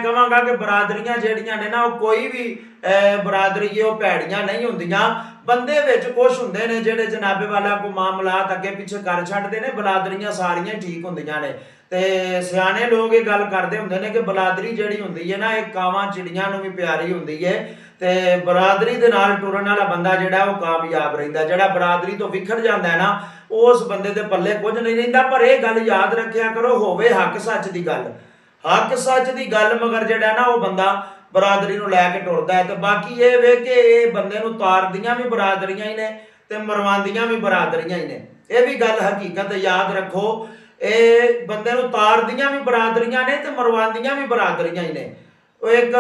ਕਹਾਂਗਾ ਕਿ ਬਰਾਦਰੀਆਂ ਜਿਹੜੀਆਂ ਨੇ ਨਾ ਉਹ ਕੋਈ ਵੀ ਬਰਾਦਰੀ ਉਹ ਭੈੜੀਆਂ ਨਹੀਂ ਹੁੰਦੀਆਂ। ਬੰਦੇ ਵਿੱਚ ਕੁਛ ਹੁੰਦੇ ਨੇ ਜਿਹੜੇ ਜਨਾਬੇ ਵਾਲਾ ਕੋ ਮਾਮਲਾਤ ਅੱਗੇ ਪਿੱਛੇ ਕਰ ਛੱਡਦੇ ਨੇ, ਬਰਾਦਰੀਆਂ ਸਾਰੀਆਂ ਠੀਕ ਹੁੰਦੀਆਂ ਨੇ। ਤੇ ਸਿਆਣੇ ਲੋਕ ਇਹ ਗੱਲ ਕਰਦੇ ਹੁੰਦੇ ਨੇ ਕਿ ਬਰਾਦਰੀ ਜਿਹੜੀ ਹੁੰਦੀ ਹੈ ਨਾ ਇਹ ਕਾਵਾਂ ਚਿੜੀਆਂ ਨੂੰ ਵੀ ਪਿਆਰੀ ਹੁੰਦੀ ਹੈ ਤੇ ਬਰਾਦਰੀ ਦੇ ਨਾਲ ਟੁਰਨ ਵਾਲਾ ਬੰਦਾ ਜਿਹੜਾ ਉਹ ਕਾਮਯਾਬ ਰਹਿੰਦਾ। ਜਿਹੜਾ ਬਰਾਦਰੀ ਤੋਂ ਵਿਖੜ ਜਾਂਦਾ ਹੈ ਨਾ ਉਸ ਬੰਦੇ ਦੇ ਪੱਲੇ ਕੁਝ ਨਹੀਂ ਰਹਿੰਦਾ। ਪਰ ਇਹ ਗੱਲ ਯਾਦ ਰੱਖਿਆ ਕਰੋ, ਹੋਵੇ ਹੱਕ ਸੱਚ ਦੀ ਗੱਲ, ਹੱਕ ਸੱਚ ਦੀ ਗੱਲ, ਮਗਰ ਜਿਹੜਾ ਨਾ ਉਹ ਬੰਦਾ ਬਰਾਦਰੀ ਨੂੰ ਲੈ ਕੇ ਟੁਰਦਾ ਹੈ। ਤੇ ਬਾਕੀ ਇਹ ਵੇ ਕਿ ਇਹ ਬੰਦੇ ਨੂੰ ਤਾਰਦੀਆਂ ਵੀ ਬਰਾਦਰੀਆਂ ਹੀ ਨੇ ਤੇ ਮਰਵਾਉਂਦੀਆਂ ਵੀ ਬਰਾਦਰੀਆਂ ਹੀ ਨੇ। ਇਹ ਵੀ ਗੱਲ ਹਕੀਕਤ ਯਾਦ ਰੱਖੋ, ਇਹ ਬੰਦੇ ਨੂੰ ਤਾਰਦੀਆਂ ਵੀ ਬਰਾਦਰੀਆਂ ਨੇ ਤੇ ਮਰਵਾਉਂਦੀਆਂ ਵੀ ਬਰਾਦਰੀਆਂ ਹੀ ਨੇ। ਉਹ ਇੱਕ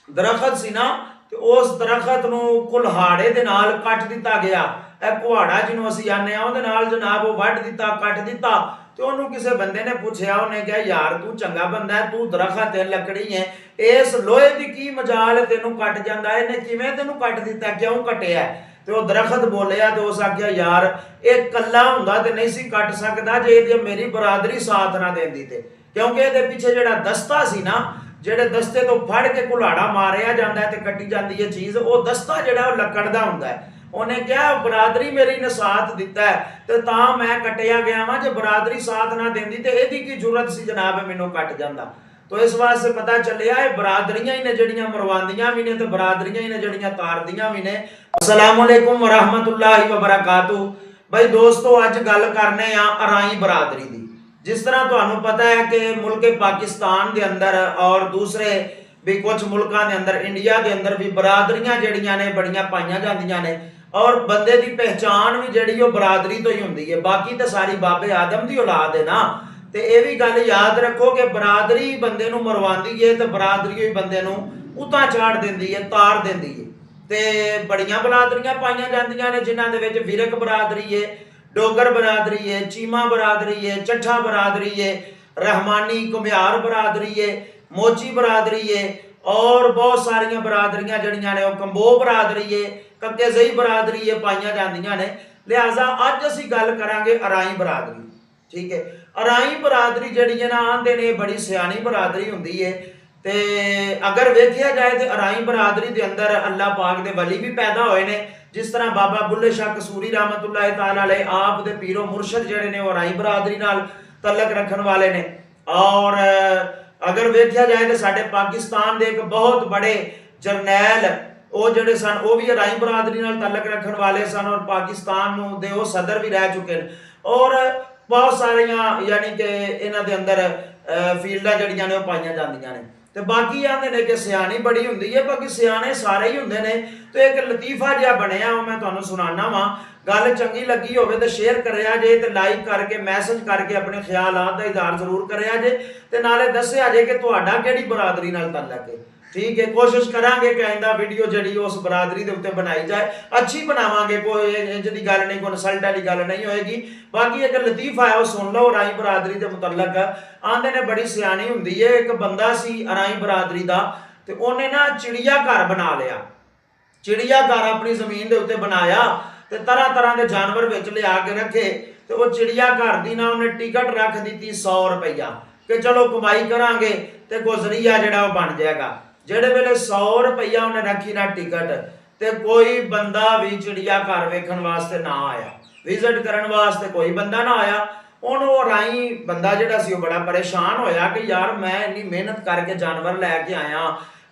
ਦਰਖਤ ਸੀ ਨਾ ਤੇ ਉਸ ਦਰਖਤ ਨੂੰ ਕੁल्हाड़े ਦੇ ਨਾਲ ਕੱਟ ਦਿੱਤਾ ਗਿਆ। ਇਹ ਕੁਹਾੜਾ ਜਿਹਨੂੰ ਅਸੀਂ ਆਨੇ ਆ ਉਹਦੇ ਨਾਲ ਜਨਾਬ ਉਹ ਵੱਢ ਦਿੱਤਾ, ਕੱਟ ਦਿੱਤਾ। ਤੇ ਉਹਨੂੰ ਕਿਸੇ ਬੰਦੇ ਨੇ ਪੁੱਛਿਆ, ਉਹਨੇ ਕਿਹਾ ਯਾਰ ਤੂੰ ਚੰਗਾ ਬੰਦਾ ਹੈ, ਤੂੰ ਦਰਖਤ ਹੈ, ਲੱਕੜੀ ਹੈ, ਇਸ ਲੋਹੇ ਦੀ ਕੀ ਮਜਾਲ ਹੈ ਤੈਨੂੰ ਕੱਟ ਜਾਂਦਾ, ਇਹਨੇ ਕਿਵੇਂ ਤੈਨੂੰ ਕੱਟ ਦਿੱਤਾ, ਕਿਉਂ ਕੱਟਿਆ? ਤੇ ਉਹ ਦਰਖਤ ਬੋਲਿਆ ਤੇ ਉਸ ਆਖਿਆ ਯਾਰ ਇਹ ਕੱਲਾ ਹੁੰਦਾ ਤੇ ਨਹੀਂ ਸੀ ਕੱਟ ਸਕਦਾ ਜੇ ਇਹਦੀ ਮੇਰੀ ਬਰਾਦਰੀ ਸਾਥ ਨਾ ਦਿੰਦੀ ਤੇ। ਕਿਉਂਕਿ ਇਹਦੇ ਪਿੱਛੇ ਜਿਹੜਾ ਦਸਤਾ ਸੀ ਨਾ, ਜਿਹੜੇ ਦਸਤੇ ਤੋਂ ਫੜ ਕੇ ਕੁल्हाड़ा ਮਾਰਿਆ ਜਾਂਦਾ ਤੇ ਕੱਟੀ ਜਾਂਦੀ ਹੈ ਚੀਜ਼, ਉਹ ਦਸਤਾ ਜਿਹੜਾ ਉਹ ਲੱਕੜ ਦਾ ਹੁੰਦਾ ਹੈ। ਉਹਨੇ ਕਿਹਾ ਬਰਾਦਰੀ ਮੇਰੀ ਨੇ ਸਾਥ ਦਿੱਤਾ ਤੇ ਤਾਂ ਮੈਂ ਕੱਟਿਆ ਗਿਆ ਵਾਂ, ਜੇ ਬਰਾਦਰੀ ਸਾਥ ਨਾ ਦਿੰਦੀ ਤੇ ਇਹਦੀ ਕੀ ਜ਼ਰੂਰਤ ਸੀ ਜਨਾਬ ਮੈਨੂੰ ਕੱਟ ਜਾਂਦਾ। तो इस वास्ते पता चलिया है बरादरियां ही ने जड़ियां मरवांदियां भी ने ते बरादरियां ही ने जड़ियां तारदियां भी ने। अस्सलाम वालेकुम व रहमतुल्लाहि व बरकातहू। भाई दोस्तों अज गल करने आ अराई बरादरी दी। जिस तरह तुहानू पता है कि मुल्क पाकिस्तान के अंदर और दूसरे भी कुछ मुल्कों के अंदर इंडिया के अंदर भी बरादरियां जड़ियां ने बड़ियां पाईयां जांदियां ने और बंदे की पहचान भी जड़ी वो बरादरी तो ही हुंदी है। बाकी तो सारी बाबे आदम की औलाद है ना। तो यह भी गल याद रखो कि बरादरी बंदे नूं मरवांदी है तो बरादरी ही बंदे नूं उतां चाड़ देंदी है, तार देंदी है। तो बड़ियां बरादरियां पाईयां जांदियां ने जिन्हां दे विच विरक बरादरी है, डोगर बरादरी है, चीमा बरादरी है, चट्ठा बरादरी है, रहमानी घुमियार बरादरी है, मोची बरादरी है और बहुत सारियां बरादरियां जड़ियां ने कंबो बरादरी है, कक्केज़ई बरादरी है पाईयां जांदियां ने। लिहाजा अज असीं गल करांगे अराई बरादरी। ठीक है, अराई बरादरी जड़ी है ना आंदे ने बड़ी सियानी बरादरी हुंदी है। ते अगर वेखिया जाए तो अराई बरादरी के अंदर अल्लाह पाक दे वली भी पैदा होए ने। जिस तरह बाबा बुल्ले शाह कसूरी रहमतुल्लाह तआला अलैह आप दे पीरो मुर्शद जड़े ने अराई बरादरी नाल तलक रखन वाले ने। और अगर वेखिया जाए तो साडे पाकिस्तान दे एक बहुत बड़े जरनैल वो जड़े सन वो भी अराई बरादरी नाल तलक रखन वाले सन और पाकिस्तान नूं दे वो सदर भी रह चुके हैं। और बहुत सारियां यानी कि इन्हां दे अंदर फील्डां जड़ियां ने पाईयां जांदियां ने। ते बाकी आंदे ने कि सियानी बड़ी हुंदी है, बाकी सियाने सारे ही हुंदे ने। तो एक लतीफा जिहा बनिया वो मैं तुहानूं सुणाना वां। गल चंगी लगी होवे तो शेयर करिया जे ते लाइक करके मैसेज करके अपने ख्यालात दा इज़हार जरूर करिया जे ते नाले दस्सिया जे कि तुहाडा किहड़ी बरादरी नाल तल्लक है। ठीक है, कोशिश करांगे कि आइंदा वीडियो जड़ी उस बरादरी के उत्ते बनाई जाए, अच्छी बनावांगे, कोई इंज दी गल नहीं, कोई इंसल्ट वाली गल नहीं होएगी। बाकी एक लतीफा है वो सुन लो अराई बरादरी के मुतल्लक। आंदे ने बड़ी सियानी हुंदी है। एक बंदा सी अराई बरादरी दा ते ओने ना चिड़िया घर बना लिया। चिड़िया घर अपनी जमीन के उत्ते बनाया ते तरह तरह के जानवर विच लिया के रखे। तो वो चिड़िया घर की ना उन्हें टिकट रख दी 100 रुपया कि चलो कमाई करांगे ते गुजरिया जिहड़ा बन जाएगा। जेड़े वेले 100 रुपया उन्हें रखी ना टिकट ते कोई बंदा भी चिड़िया घर वेखण वास्ते ना आया, विजिट करन वास्ते कोई बंदा ना आया। हुण वो अराई बंदा जिहड़ा सी बड़ा परेशान होया कि यार मैं इन्नी मेहनत करके जानवर लैके आया,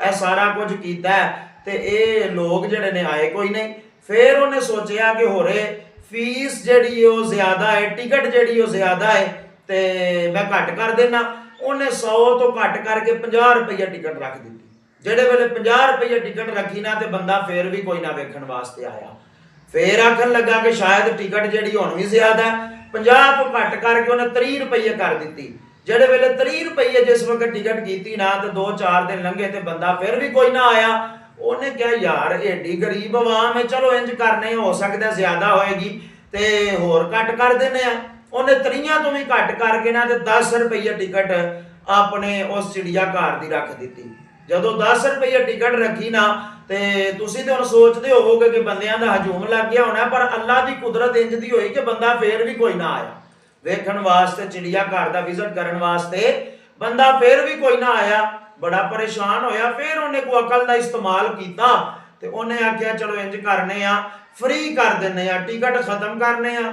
ए सारा कुछ कीता ते ये लोग जिहड़े ने आए कोई नहीं। फिर उन्हें सोचिया कि होरे फीस जिहड़ी वो ज़्यादा है, टिकट जिहड़ी वो ज़्यादा है ते मैं घट कर देना। उन्हें 100 तो घट करके 50 रुपया टिकट रख दी। जेड़े वेले 50 रुपये टिकट रखी ना तो बंदा फिर भी कोई ना वेखण वास्ते आया। फिर आखन लगा कि शायद टिकट जिहड़ी हुण भी ज्यादा है, 50 तो घट करके उन्हें 30 रुपये कर दी। जेड़े वेले 30 रुपये जिस वक्त टिकट की ना तो 2-4 दिन लंघे तो बंदा फिर भी कोई ना आया। उन्हें क्या यार एडी गरीब आवाम है, चलो इंज करने हो सकता ज्यादा होएगी तो होर घट कर देने। उन्हें 30 तो भी घट करके ना तो 10 रुपये टिकट अपने उस चिड़िया घर की रख दी। जदों 10 रुपये टिकट रखी ना तो तुसीं तो सोचते होवोगे कि बंदियां दा हजूम लग गया होना, पर अल्लाह की कुदरत इंज दी होई कि बंदा फिर भी कोई ना आया वेखण वास्ते, चिड़िया घर दा विजिट करन वास्ते बंदा फिर भी कोई ना आया। बड़ा परेशान होया। फिर उन्हें कोई अकल का इस्तेमाल किया ते उन्हें आख्या चलो इंज करने आ, फ्री कर देने आ, टिकट खत्म करने आ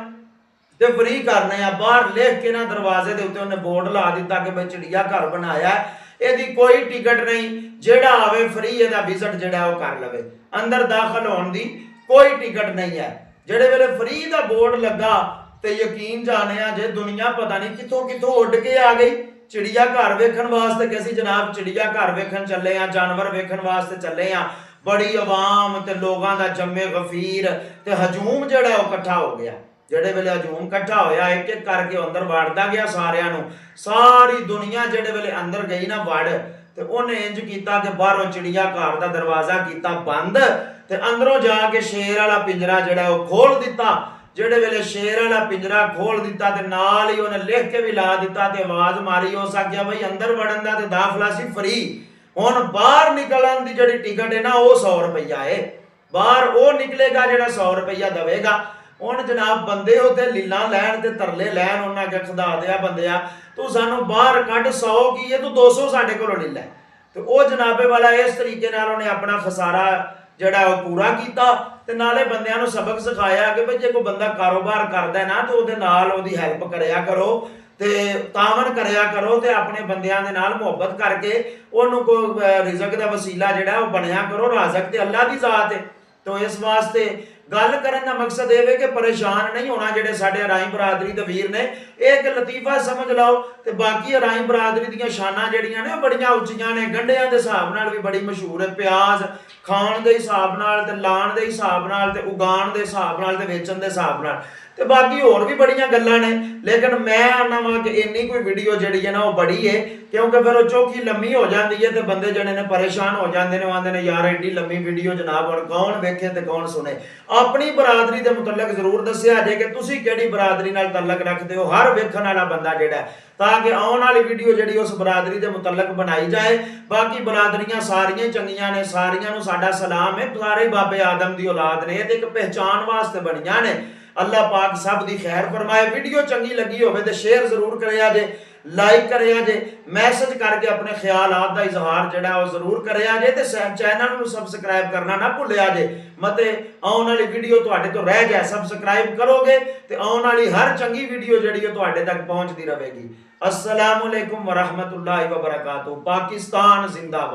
ते फ्री करने आ। बाहर लिख के ना दरवाजे के उत्ते उन्हें बोर्ड ला दिता कि भाई चिड़िया घर बनाया है, ਇਹਦੀ कोई टिकट नहीं, ਜਿਹੜਾ आवे फ्री ਇਹਦਾ विजिट ਜਿਹੜਾ ਉਹ कर लवे, अंदर दाखिल होने की कोई टिकट नहीं है। ਜਿਹੜੇ ਵੇਲੇ फ्री ਦਾ बोर्ड लगा ਤੇ ਯਕੀਨ ਜਾਣਿਆ ਜੇ ਦੁਨੀਆ ਪਤਾ ਨਹੀਂ ਕਿੱਥੋਂ ਕਿੱਥੋਂ ਉੱਡ ਕੇ ਆ ਗਈ चिड़िया घर वेखण वास्ते कि ਅਸੀਂ जनाब चिड़िया घर वेखण चले आ, जानवर वेखण वास्ते चले आ। बड़ी आवाम ते लोगों का जम्मे गफीर ते हजूम ਜਿਹੜਾ ਉਹ इकट्ठा हो गया। ਜਿਹੜੇ ਵੇਲੇ ਹਜੂਮ ਇਕੱਠਾ ਹੋਇਆ ਇੱਕ ਇੱਕ ਕਰਕੇ ਅੰਦਰ ਵੜਦਾ ਗਿਆ ਸਾਰਿਆਂ ਨੂੰ, ਸਾਰੀ ਦੁਨੀਆ ਜਿਹੜੇ ਵੇਲੇ ਅੰਦਰ ਗਈ ਨਾ ਵੜ ਤੇ ਉਹਨੇ ਇੰਜ ਕੀਤਾ ਕਿ ਬਾਹਰੋਂ ਚਿੜੀਆ ਘਰ ਦਾ ਦਰਵਾਜ਼ਾ ਕੀਤਾ ਬੰਦ ਤੇ ਅੰਦਰੋਂ ਜਾ ਕੇ ਸ਼ੇਰ ਵਾਲਾ ਪਿੰਜਰਾ ਜਿਹੜਾ ਉਹ ਖੋਲ ਦਿੱਤਾ। ਜਿਹੜੇ ਵੇਲੇ ਸ਼ੇਰ ਵਾਲਾ ਪਿੰਜਰਾ ਖੋਲ ਦਿੱਤਾ ਤੇ ਨਾਲ ਹੀ ਉਹਨੇ ਲਿਖ ਕੇ ਵੀ ਲਾ ਦਿੱਤਾ ਤੇ ਆਵਾਜ਼ ਮਾਰੀ, ਹੋ ਸਕਿਆ ਬਈ ਅੰਦਰ ਵੜਨ ਦਾ ਤੇ ਦਾਖਲਾ ਸੀ ਫ੍ਰੀ, ਹੁਣ ਬਾਹਰ ਨਿਕਲਣ ਦੀ ਜਿਹੜੀ ਟਿਕਟ ਹੈ ਨਾ ਉਹ 100 ਰੁਪਈਆ ਹੈ, ਬਾਹਰ ਉਹ ਨਿਕਲੇਗਾ ਜਿਹੜਾ 100 ਰੁਪਈਆ ਦੇਵੇਗਾ। ਹੁਣ ਜਨਾਬ ਬੰਦੇ ਉੱਤੇ ਲੀਲਾਂ ਲੈਣ ਤੇ ਤਰਲੇ ਲੈਣ, ਉਹਨਾਂ ਅੱਗੇ ਖੁਦਾ ਦਿਆ ਬੰਦਿਆ ਤੂੰ ਸਾਨੂੰ ਬਾਹਰ ਕੱਢ 100 ਕੀ ਹੈ ਤੂੰ 200 ਸਾਡੇ ਕੋਲੋਂ ਲੈ ਲੈ। ਤੇ ਉਹ ਜਨਾਬੇ ਵਾਲਾ ਇਸ ਤਰੀਕੇ ਨਾਲ ਉਹਨੇ ਆਪਣਾ ਖਸਾਰਾ ਜਿਹੜਾ ਉਹ ਪੂਰਾ ਕੀਤਾ ਤੇ ਨਾਲੇ ਬੰਦਿਆਂ ਨੂੰ ਸਬਕ ਸਿਖਾਇਆ ਕਿ ਬਈ ਜੇ ਕੋਈ ਬੰਦਾ ਕਾਰੋਬਾਰ ਕਰਦਾ ਨਾ ਤੇ ਉਹਦੇ ਨਾਲ ਉਹਦੀ ਹੈਲਪ ਕਰਿਆ ਕਰੋ ਤੇ ਤਾਵਨ ਕਰਿਆ ਕਰੋ ਤੇ ਆਪਣੇ ਬੰਦਿਆਂ ਦੇ ਨਾਲ ਮੁਹੱਬਤ ਕਰਕੇ ਉਹਨੂੰ ਕੋਈ ਰਿਜ਼ਕ ਦਾ ਵਸੀਲਾ ਜਿਹੜਾ ਉਹ ਬਣਿਆ ਕਰੋ। ਰਾਜ਼ਕ ਤੇ ਅੱਲਾ ਦੀ ਜ਼ਾਤ ਹੈ। तो इस वास्ते गल करन दा मकसद ये कि परेशान नहीं होना। जेडे साडे राई बरादरी दे वीर ने एक लतीफा समझ लाओ ते बाकी राई बरादरी दीयां शानां जेड़ियां ने बड़ियां उच्चियां ने, गंढियां दे हिसाब नाल भी बड़ी मशहूर है, प्याज खाण दे हिसाब नाल ते लाण दे हिसाब नाल ते उगाण दे हिसाब नाल ते वेचण दे हिसाब नाल ते बाकी होर भी बड़ियां गल्लां ने। लेकिन मैं आना वा कि इन्नी कोई वीडियो जिहड़ी है ना वो बड़ी है क्योंकि फिर वो चौखी लम्मी हो जाती है तो बंदे जिहड़े ने परेशान हो जाते हैं, आंदे ने यार एड्डी लम्मी वीडियो जनाब हुण कौन वेखे ते कौन सुने। अपनी बरादरी दे मुतल्लक जरूर दस्सिया जे कि तुसीं किहड़ी बरादरी नाल तल्लक रखदे हो, हर वेखण वाला बंदा जिहड़ा ताकि आउण वाली वीडियो जिहड़ी उस बरादरी दे मुतल्लक बनाई जाए। बाकी बरादरियां सारियां चंगियां ने, सारियां नूं साडा सलाम है, सारे बाबे आदम दी औलाद ने ते एक पहचान वास्ते बणियां ने। अल्लाह पाक सब दी खैर फरमाए। वीडियो चंगी लगी होवे ते शेयर जरूर करिया जे, लाइक करिया जे, मैसेज करके अपने ख्यालात दा इजहार जिहड़ा वो जरूर करिया जे ते चैनल नूं सबसक्राइब करना ना भुल्लिया जे। मते आउण वाली वीडियो तुहाडे तो रह जाए, सबसक्राइब करोगे ते आउण वाली हर चंगी वीडियो जिहड़ी ओ तुहाडे तक पहुंचदी रहेगी। अस्सलामु अलैकुम व रहमतुल्लाहि व बरकातहू। पाकिस्तान जिंदाबाद।